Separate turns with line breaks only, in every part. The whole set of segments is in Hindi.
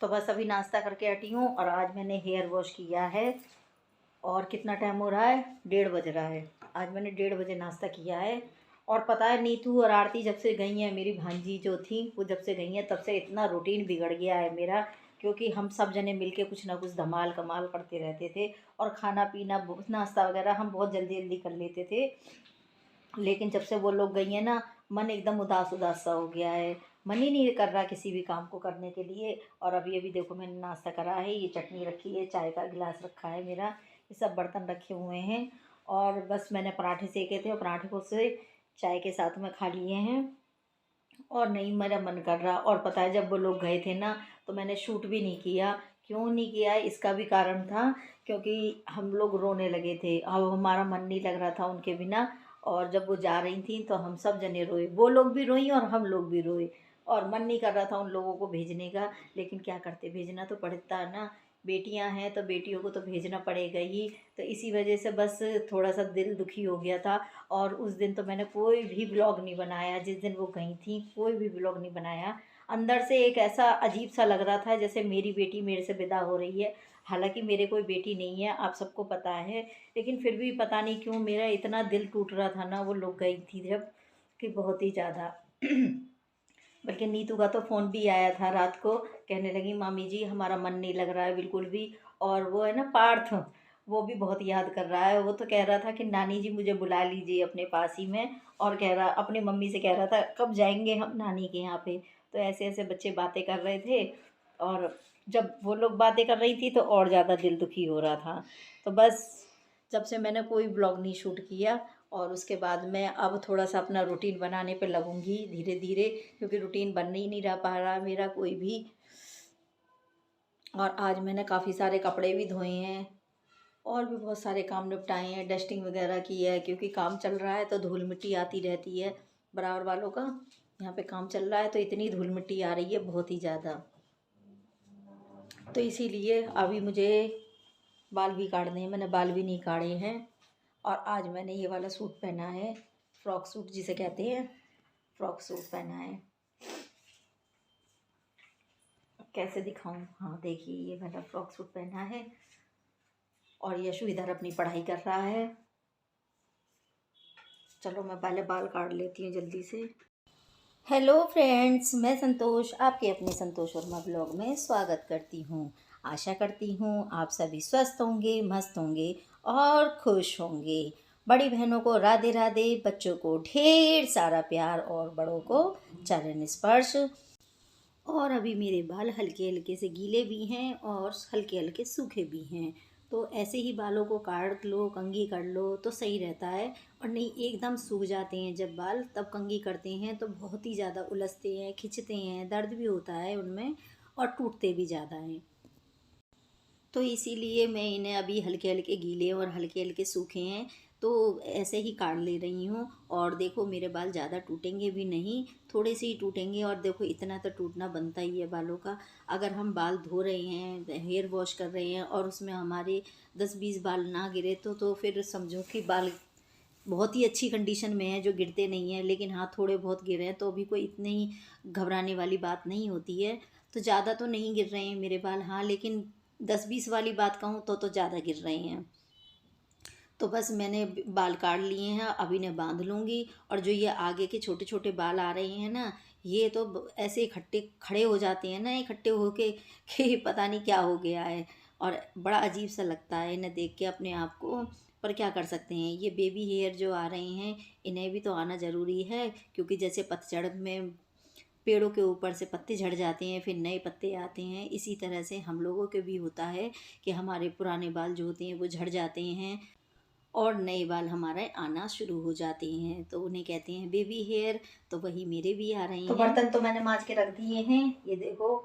तो बस अभी नाश्ता करके हटी हूँ और आज मैंने हेयर वॉश किया है। और कितना टाइम हो रहा है, 1:30 बज रहा है। आज मैंने 1:30 बजे नाश्ता किया है। और पता है नीतू और आरती जब से गई हैं, मेरी भांजी जो थी वो जब से गई हैं तब से इतना रूटीन बिगड़ गया है मेरा। क्योंकि हम सब जने मिलके कुछ ना कुछ धमाल कमाल करते रहते थे। और खाना पीना नाश्ता वगैरह हम बहुत जल्दी जल्दी कर लेते थे। लेकिन जब से वो लोग गई हैं ना, मन एकदम उदास उदास सा हो गया है। मन ही नहीं कर रहा किसी भी काम को करने के लिए। और अभी अभी देखो मैंने नाश्ता करा है, ये चटनी रखी है, चाय का गिलास रखा है मेरा, ये सब बर्तन रखे हुए हैं। और बस मैंने पराठे सेके थे और पराठे को से चाय के साथ में खा लिए हैं। और नहीं मेरा मन कर रहा। और पता है जब वो लोग गए थे ना तो मैंने शूट भी नहीं किया। क्यों नहीं किया, इसका भी कारण था। क्योंकि हम लोग रोने लगे थे, अब हमारा मन नहीं लग रहा था उनके बिना। और जब वो जा रही थी तो हम सब जने रोए, वो लोग भी रोई और हम लोग भी रोए। और मन नहीं कर रहा था उन लोगों को भेजने का, लेकिन क्या करते, भेजना तो पड़ता है ना। बेटियां हैं तो बेटियों को तो भेजना पड़ेगा ही। तो इसी वजह से बस थोड़ा सा दिल दुखी हो गया था। और उस दिन तो मैंने कोई भी ब्लॉग नहीं बनाया, जिस दिन वो गई थी कोई भी ब्लॉग नहीं बनाया। अंदर से एक ऐसा अजीब सा लग रहा था जैसे मेरी बेटी मेरे से विदा हो रही है। हालांकि मेरे कोई बेटी नहीं है, आप सबको पता है। लेकिन फिर भी पता नहीं क्यों मेरा इतना दिल टूट रहा था ना वो लोग गई थी जब, कि बहुत ही ज़्यादा। बल्कि नीतू का तो फ़ोन भी आया था रात को, कहने लगी मामी जी हमारा मन नहीं लग रहा है बिल्कुल भी। और वो है ना पार्थ, वो भी बहुत याद कर रहा है। वो तो कह रहा था कि नानी जी मुझे बुला लीजिए अपने पास ही में। और कह रहा अपनी मम्मी से कह रहा था कब जाएंगे हम नानी के यहाँ पे। तो ऐसे ऐसे बच्चे बातें कर रहे थे। और जब वो लोग बातें कर रही थी तो और ज़्यादा दिल दुखी हो रहा था। तो बस जब से मैंने कोई ब्लॉग नहीं शूट किया। और उसके बाद मैं अब थोड़ा सा अपना रूटीन बनाने पे लगूंगी धीरे धीरे। क्योंकि रूटीन बन ही नहीं रहा पा रहा मेरा कोई भी। और आज मैंने काफ़ी सारे कपड़े भी धोए हैं। और भी बहुत सारे काम निपटाए हैं, डस्टिंग वगैरह की है, क्योंकि काम चल रहा है तो धूल मिट्टी आती रहती है बराबर वालों का। यहाँ पे काम चल रहा है तो इतनी धूल मिट्टी आ रही है बहुत ही ज़्यादा। तो इसीलिए अभी मुझे बाल भी काटने हैं, मैंने बाल भी नहीं काटे हैं। और आज मैंने ये वाला सूट पहना है, फ्रॉक सूट जिसे कहते हैं, फ्रॉक सूट पहना है। कैसे दिखाऊं, हाँ देखिए ये मैंने फ्रॉक सूट पहना है। और यशु इधर अपनी पढ़ाई कर रहा है। चलो मैं पहले बाल काट लेती हूँ जल्दी से। हेलो फ्रेंड्स, मैं संतोष आपके अपने संतोष वर्मा ब्लॉग में स्वागत करती हूँ। आशा करती हूँ आप सभी स्वस्थ होंगे, मस्त होंगे और खुश होंगे। बड़ी बहनों को राधे राधे, बच्चों को ढेर सारा प्यार और बड़ों को चरण स्पर्श। और अभी मेरे बाल हल्के हल्के से गीले भी हैं और हल्के हल्के सूखे भी हैं। तो ऐसे ही बालों को काट लो, कंघी कर लो तो सही रहता है। और नहीं एकदम सूख जाते हैं जब बाल, तब कंघी करते हैं तो बहुत ही ज़्यादा उलझते हैं, खिंचते हैं, दर्द भी होता है उनमें और टूटते भी ज़्यादा हैं। तो इसीलिए मैं इन्हें अभी हल्के हल्के गीले और हल्के हल्के सूखे हैं तो ऐसे ही काट ले रही हूँ। और देखो मेरे बाल ज़्यादा टूटेंगे भी नहीं, थोड़े से ही टूटेंगे। और देखो इतना तो टूटना बनता ही है बालों का। अगर हम बाल धो रहे हैं, हेयर वॉश कर रहे हैं और उसमें हमारे 10-20 बाल ना गिरे तो फिर समझो कि बाल बहुत ही अच्छी कंडीशन में है, जो गिरते नहीं हैं। लेकिन हाँ थोड़े बहुत गिरे हैं तो भी कोई इतनी ही घबराने वाली बात नहीं होती है। तो ज़्यादा तो नहीं गिर रहे हैं मेरे बाल, हाँ लेकिन 10-20 वाली बात कहूँ तो ज़्यादा गिर रहे हैं। तो बस मैंने बाल काट लिए हैं, अब इन्हें बांध लूँगी। और जो ये आगे के छोटे छोटे बाल आ रहे हैं ना, ये तो ऐसे इकट्ठे खड़े हो जाते हैं ना, इकट्ठे होके कि पता नहीं क्या हो गया है। और बड़ा अजीब सा लगता है इन्हें देख के अपने आप को। पर क्या कर सकते हैं, ये बेबी हेयर जो आ रहे हैं इन्हें भी तो आना ज़रूरी है। क्योंकि जैसे पतझड़ में पेड़ों के ऊपर से पत्ते झड़ जाते हैं, फिर नए पत्ते आते हैं, इसी तरह से हम लोगों के भी होता है कि हमारे पुराने बाल जो होते हैं वो झड़ जाते हैं और नए बाल हमारे आना शुरू हो जाते हैं। तो उन्हें कहते हैं बेबी हेयर। तो वही मेरे भी आ रहे हैं। तो बर्तन तो मैंने मांज के रख दिए हैं, ये देखो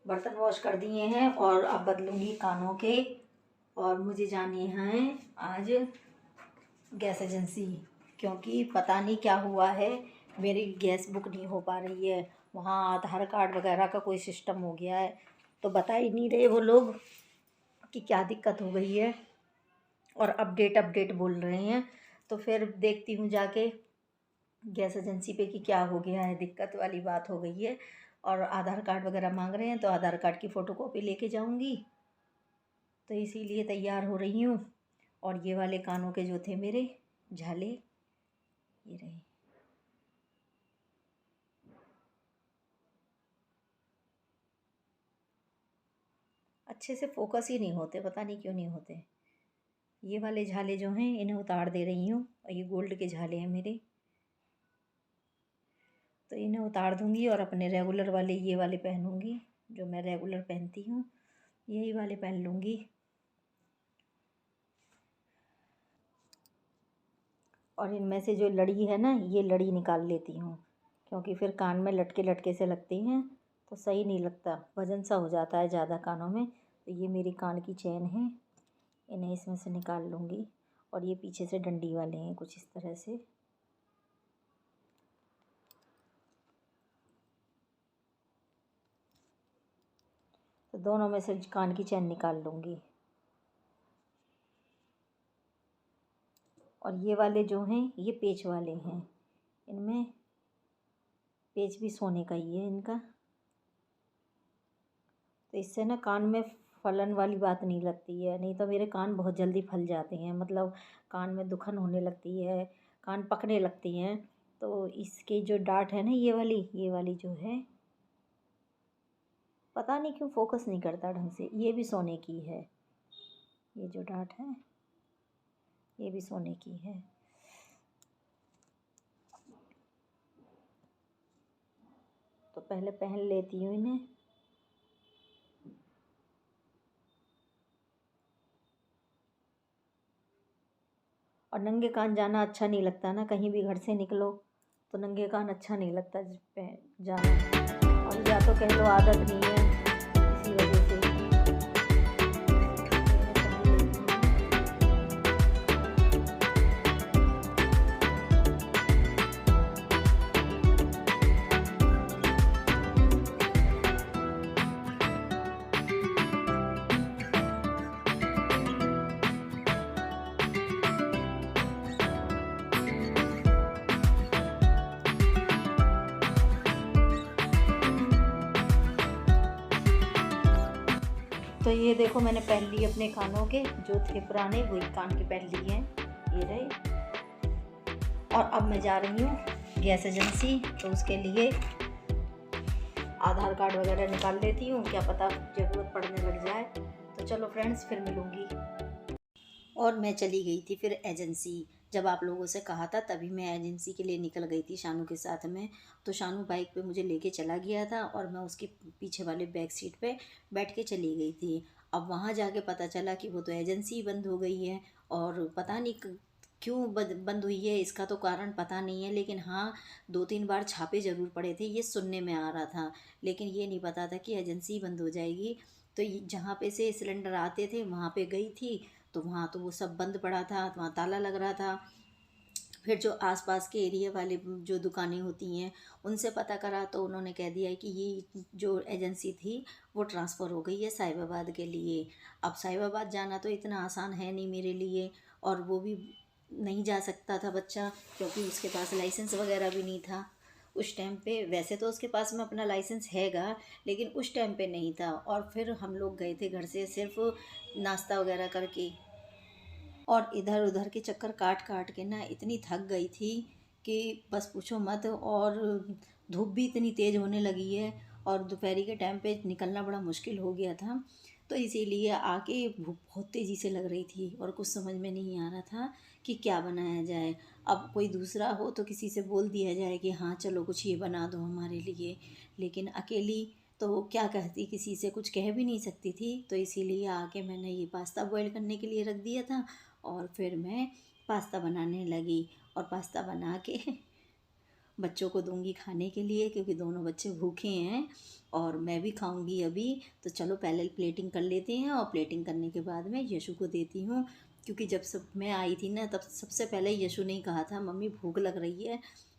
बर्तन वॉश कर दिए हैं। और अब बदलूंगी कानों के। और मुझे जाने हैं आज गैस एजेंसी, क्योंकि पता नहीं क्या हुआ है, मेरी गैस बुक नहीं हो पा रही है। वहाँ आधार कार्ड वगैरह का कोई सिस्टम हो गया है, तो बता ही नहीं रहे वो लोग कि क्या दिक्कत हो गई है। और अपडेट अपडेट बोल रहे हैं। तो फिर देखती हूँ जाके गैस एजेंसी पे कि क्या हो गया है, दिक्कत वाली बात हो गई है। और आधार कार्ड वगैरह मांग रहे हैं, तो आधार कार्ड की फ़ोटोकॉपी लेके जाऊंगी। तो इसीलिए तैयार हो रही हूँ। और ये वाले कानों के जो थे मेरे झाले, ये रहे। अच्छे से फोकस ही नहीं होते, पता नहीं क्यों नहीं होते। ये वाले झाले जो हैं इन्हें उतार दे रही हूँ, और ये गोल्ड के झाले हैं मेरे, तो इन्हें उतार दूँगी और अपने रेगुलर वाले ये वाले पहनूँगी, जो मैं रेगुलर पहनती हूँ यही वाले पहन लूँगी। और इनमें से जो लड़ी है ना, ये लड़ी निकाल लेती हूँ, क्योंकि फिर कान में लटके लटके से लगती हैं तो सही नहीं लगता, वजन सा हो जाता है ज़्यादा कानों में। तो ये मेरी कान की चैन है, इन्हें इसमें से निकाल लूँगी। और ये पीछे से डंडी वाले हैं कुछ इस तरह से। तो दोनों में से कान की चैन निकाल लूँगी। और ये वाले जो हैं ये पेच वाले हैं, इनमें पेच भी सोने का ही है इनका। तो इससे ना कान में फलन वाली बात नहीं लगती है, नहीं तो मेरे कान बहुत जल्दी फल जाते हैं, मतलब कान में दुखन होने लगती है, कान पकने लगती हैं। तो इसके जो डांट है ना, ये वाली जो है, पता नहीं क्यों फोकस नहीं करता ढंग से। ये भी सोने की है, ये जो डांट है ये भी सोने की है। तो पहले पहन लेती हूँ इन्हें। और नंगे कान जाना अच्छा नहीं लगता ना, कहीं भी घर से निकलो तो नंगे कान अच्छा नहीं लगता जाना। और या तो कह लो आदत नहीं है, इसी वजह से। तो ये देखो मैंने पहन लिए अपने कानों के, जो थे पुराने वही कान के पहन लिए हैं, ये रहे। और अब मैं जा रही हूँ गैस एजेंसी, तो उसके लिए आधार कार्ड वगैरह निकाल लेती हूँ, क्या पता ज़रूरत पड़ने लग जाए। तो चलो फ्रेंड्स, फिर मिलूँगी। और मैं चली गई थी फिर एजेंसी। जब आप लोगों से कहा था तभी मैं एजेंसी के लिए निकल गई थी शानू के साथ में। तो शानू बाइक पे मुझे लेके चला गया था और मैं उसकी पीछे वाले बैक सीट पे बैठ के चली गई थी। अब वहाँ जाके पता चला कि वो तो एजेंसी बंद हो गई है, और पता नहीं क्यों बंद हुई है, इसका तो कारण पता नहीं है। लेकिन हाँ, 2-3 बार छापे ज़रूर पड़े थे, ये सुनने में आ रहा था, लेकिन ये नहीं पता था कि एजेंसी बंद हो जाएगी। तो जहाँ पे से सिलेंडर आते थे वहाँ पे गई थी, तो वहाँ तो वो सब बंद पड़ा था, वहाँ ताला लग रहा था। फिर जो आसपास के एरिया वाले जो दुकानें होती हैं उनसे पता करा, तो उन्होंने कह दिया कि ये जो एजेंसी थी वो ट्रांसफ़र हो गई है साहिबाबाद के लिए। अब साहिबाबाद जाना तो इतना आसान है नहीं मेरे लिए, और वो भी नहीं जा सकता था बच्चा, क्योंकि उसके पास लाइसेंस वगैरह भी नहीं था उस टाइम पे। वैसे तो उसके पास में अपना लाइसेंस हैगा, लेकिन उस टाइम पे नहीं था। और फिर हम लोग गए थे घर से सिर्फ नाश्ता वगैरह करके, और इधर उधर के चक्कर काट काट के ना इतनी थक गई थी कि बस पूछो मत। और धूप भी इतनी तेज़ होने लगी है, और दोपहरी के टाइम पे निकलना बड़ा मुश्किल हो गया था। तो इसीलिए आके भूख बहुत तेज़ी से लग रही थी, और कुछ समझ में नहीं आ रहा था कि क्या बनाया जाए। अब कोई दूसरा हो तो किसी से बोल दिया जाए कि हाँ चलो कुछ ये बना दो हमारे लिए, लेकिन अकेली तो क्या कहती, किसी से कुछ कह भी नहीं सकती थी। तो इसीलिए आके मैंने ये पास्ता बॉईल करने के लिए रख दिया था, और फिर मैं पास्ता बनाने लगी। और पास्ता बना के बच्चों को दूंगी खाने के लिए, क्योंकि दोनों बच्चे भूखे हैं और मैं भी खाऊंगी अभी। तो चलो पहले प्लेटिंग कर लेते हैं, और प्लेटिंग करने के बाद मैं यशु को देती हूँ। क्योंकि जब सब मैं आई थी ना, तब सबसे पहले यशु ने कहा था मम्मी भूख लग रही है,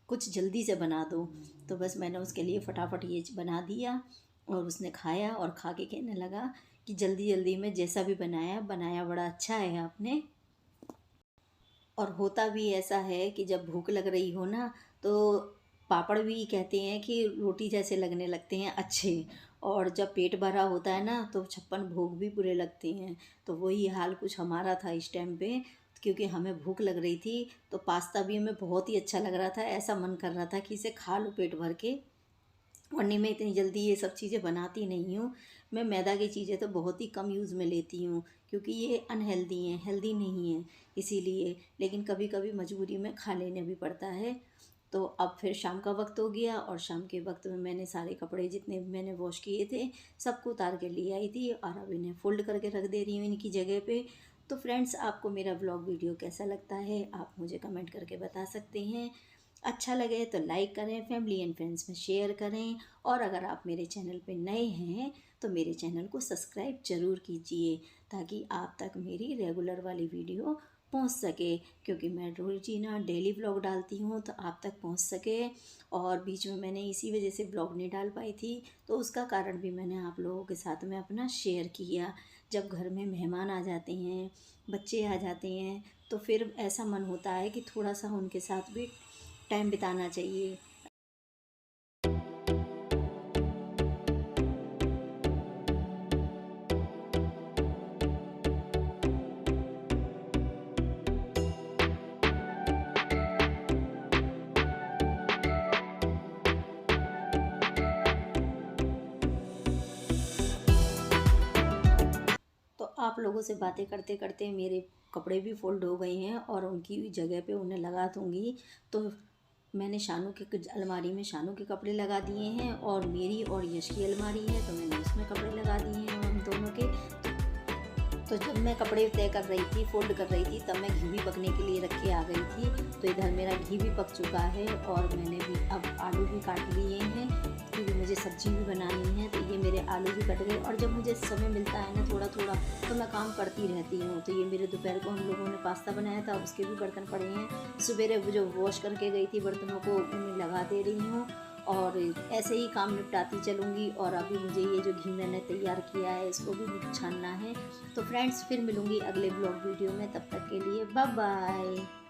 कुछ जल्दी से बना दो। तो बस मैंने उसके लिए फटाफट ये बना दिया, और उसने खाया और खा के कहने लगा कि जल्दी जल्दी में जैसा भी बनाया बनाया बड़ा अच्छा है आपने। और होता भी ऐसा है कि जब भूख लग रही हो ना, तो पापड़ भी कहते हैं कि रोटी जैसे लगने लगते हैं अच्छे, और जब पेट भरा होता है ना तो 56 भोग भी बुरे लगते हैं। तो वही हाल कुछ हमारा था इस टाइम पे, क्योंकि हमें भूख लग रही थी। तो पास्ता भी हमें बहुत ही अच्छा लग रहा था, ऐसा मन कर रहा था कि इसे खा लो पेट भर के। वरना मैं इतनी जल्दी ये सब चीज़ें बनाती नहीं हूँ। मैं मैदा की चीज़ें तो बहुत ही कम यूज़ में लेती हूँ, क्योंकि ये अनहेल्दी हैं, हेल्दी नहीं है इसीलिए। लेकिन कभी कभी मजबूरी में खा लेने भी पड़ता है। तो अब फिर शाम का वक्त हो गया, और शाम के वक्त में मैंने सारे कपड़े जितने भी मैंने वॉश किए थे सबको उतार के ले आई थी, और अब इन्हें फोल्ड करके रख दे रही हूँ इनकी जगह पे। तो फ्रेंड्स, आपको मेरा ब्लॉग वीडियो कैसा लगता है आप मुझे कमेंट करके बता सकते हैं। अच्छा लगे तो लाइक करें, फैमिली एंड फ्रेंड्स में शेयर करें, और अगर आप मेरे चैनल पे नए हैं तो मेरे चैनल को सब्सक्राइब ज़रूर कीजिए, ताकि आप तक मेरी रेगुलर वाली वीडियो पहुंच सके। क्योंकि मैं रोजीना डेली ब्लॉग डालती हूँ तो आप तक पहुंच सके। और बीच में मैंने इसी वजह से ब्लॉग नहीं डाल पाई थी, तो उसका कारण भी मैंने आप लोगों के साथ में अपना शेयर किया। जब घर में मेहमान आ जाते हैं, बच्चे आ जाते हैं, तो फिर ऐसा मन होता है कि थोड़ा सा उनके साथ भी टाइम बिताना चाहिए। तो आप लोगों से बातें करते करते मेरे कपड़े भी फोल्ड हो गए हैं, और उनकी जगह पे उन्हें लगा दूँगी। तो मैंने शानू के कुछ अलमारी में शानू के कपड़े लगा दिए हैं, और मेरी और यश की अलमारी है तो मैंने उसमें कपड़े लगा दिए हैं हम दोनों के। तो जब मैं कपड़े तय कर रही थी, फोल्ड कर रही थी, तब मैं घी भी पकने के लिए रख के आ गई थी। तो इधर मेरा घी भी पक चुका है, और मैंने भी अब आलू भी काट लिए हैं, क्योंकि मुझे सब्ज़ी भी बनानी है। तो ये मेरे आलू भी कट गए, और जब मुझे समय मिलता है ना थोड़ा थोड़ा, तो मैं काम करती रहती हूँ। तो ये मेरे दोपहर को हम लोगों ने पास्ता बनाया था, उसके भी बर्तन पड़े हैं। सवेरे वो जो वॉश करके गई थी बर्तनों को, उन्हें लगा दे रही हूँ, और ऐसे ही काम निपटाती चलूँगी। और अभी मुझे ये जो घी मैंने तैयार किया है इसको भी छानना है। तो फ्रेंड्स, फिर मिलूँगी अगले ब्लॉग वीडियो में, तब तक के लिए बाय बाय।